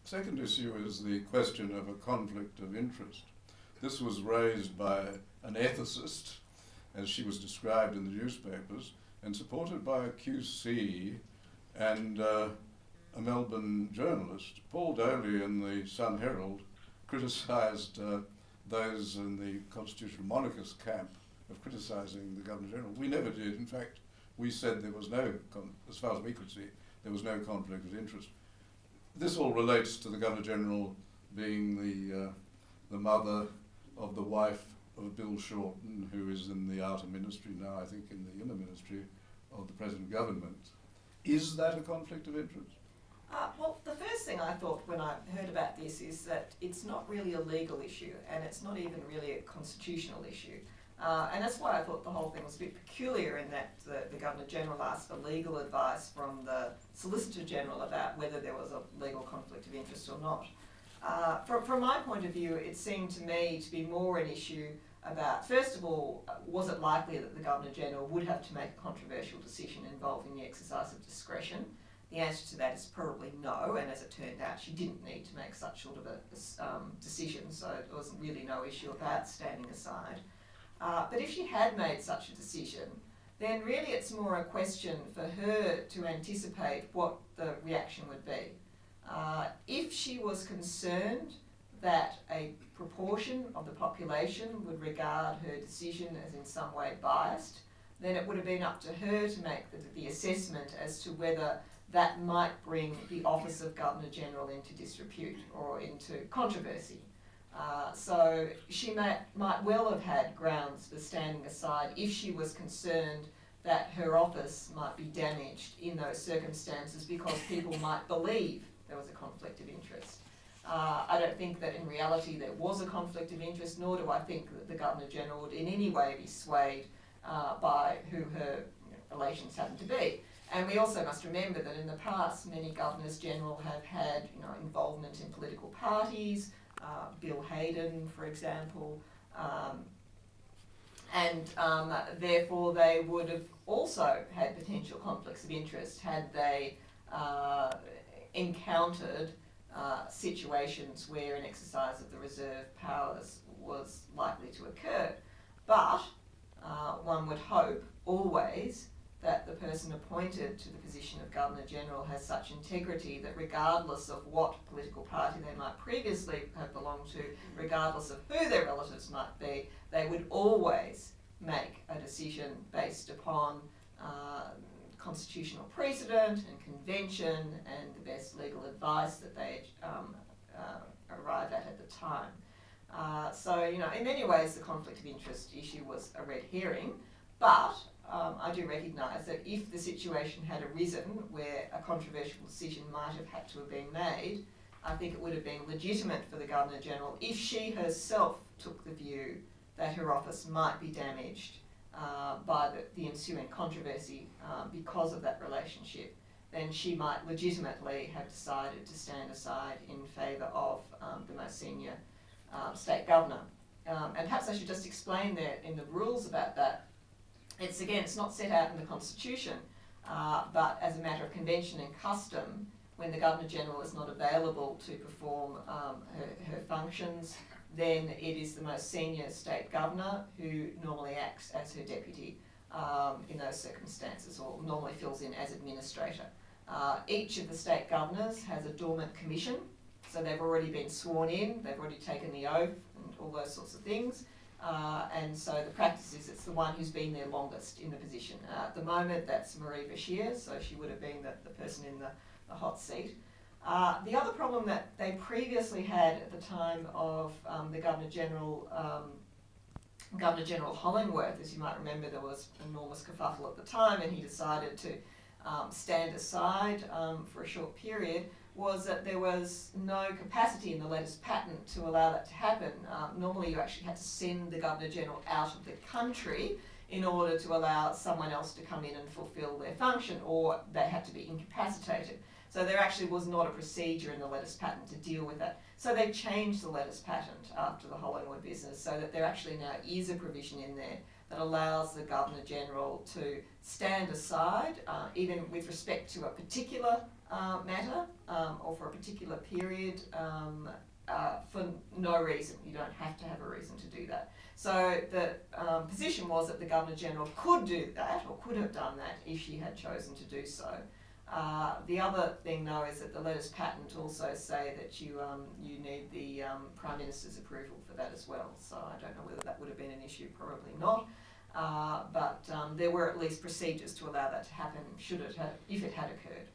second issue is the question of a conflict of interest. This was raised by an ethicist, as she was described in the newspapers, and supported by a QC and a Melbourne journalist. Paul Daly in the Sun Herald criticised those in the constitutional monarchist camp of criticising the Governor-General. We never did. In fact, we said there was no, as far as we could see, there was no conflict of interest. This all relates to the Governor-General being the mother of the wife of Bill Shorten, who is in the outer ministry now, I think in the inner ministry of the present government. Is that a conflict of interest? Well, the first thing I thought when I heard about this is that it's not really a legal issue, and it's not even really a constitutional issue. And that's why I thought the whole thing was a bit peculiar in that the Governor-General asked for legal advice from the Solicitor-General about whether there was a legal conflict of interest or not. From my point of view, it seemed to me to be more an issue about, first of all, was it likely that the Governor-General would have to make a controversial decision involving the exercise of discretion? The answer to that is probably no, and as it turned out, she didn't need to make such sort of a decision, so there was really no issue about standing aside. But if she had made such a decision, then really it's more a question for her to anticipate what the reaction would be. If she was concerned that a proportion of the population would regard her decision as in some way biased, then it would have been up to her to make the assessment as to whether that might bring the office of Governor-General into disrepute or into controversy. So she might well have had grounds for standing aside if she was concerned that her office might be damaged in those circumstances because people might believe there was a conflict of interest. I don't think that in reality there was a conflict of interest, nor do I think that the Governor-General would in any way be swayed by who her relations happen to be. And we also must remember that in the past many Governors-General have had involvement in political parties, Bill Hayden, for example, and therefore they would have also had potential conflicts of interest had they encountered situations where an exercise of the reserve powers was likely to occur. But one would hope always that the person appointed to the position of Governor-General has such integrity that regardless of what political party they might previously have belonged to, regardless of who their relatives might be, they would always make a decision based upon constitutional precedent and convention and the best legal advice that they arrive at the time. So, in many ways the conflict of interest issue was a red herring, but I do recognise that if the situation had arisen where a controversial decision might have had to have been made, I think it would have been legitimate for the Governor-General if she herself took the view that her office might be damaged by the ensuing controversy because of that relationship, then she might legitimately have decided to stand aside in favour of the most senior state governor. And perhaps I should just explain that in the rules about that. It's not set out in the Constitution, but as a matter of convention and custom, when the Governor-General is not available to perform her functions, then it is the most senior state governor who normally acts as her deputy in those circumstances, or normally fills in as administrator. Each of the state governors has a dormant commission, so they've already been sworn in, they've already taken the oath and all those sorts of things. And so the practice is it's the one who's been there longest in the position. At the moment that's Marie Bashir, so she would have been the person in the hot seat. The other problem that they previously had at the time of the Governor-General, Governor-General Hollingworth, as you might remember, there was enormous kerfuffle at the time and he decided to stand aside for a short period, was that there was no capacity in the letters patent to allow that to happen. Normally you actually had to send the Governor-General out of the country in order to allow someone else to come in and fulfil their function, or they had to be incapacitated. So there actually was not a procedure in the letters patent to deal with that. So they changed the letters patent after the Hollingwood business so that there actually now is a provision in there that allows the Governor-General to stand aside, even with respect to a particular matter, or for a particular period for no reason. You don't have to have a reason to do that. So the position was that the Governor-General could do that, or could have done that, if she had chosen to do so. The other thing, though, is that the letters patent also say that you need the Prime Minister's approval for that as well. So I don't know whether that would have been an issue, probably not. But there were at least procedures to allow that to happen if it had occurred.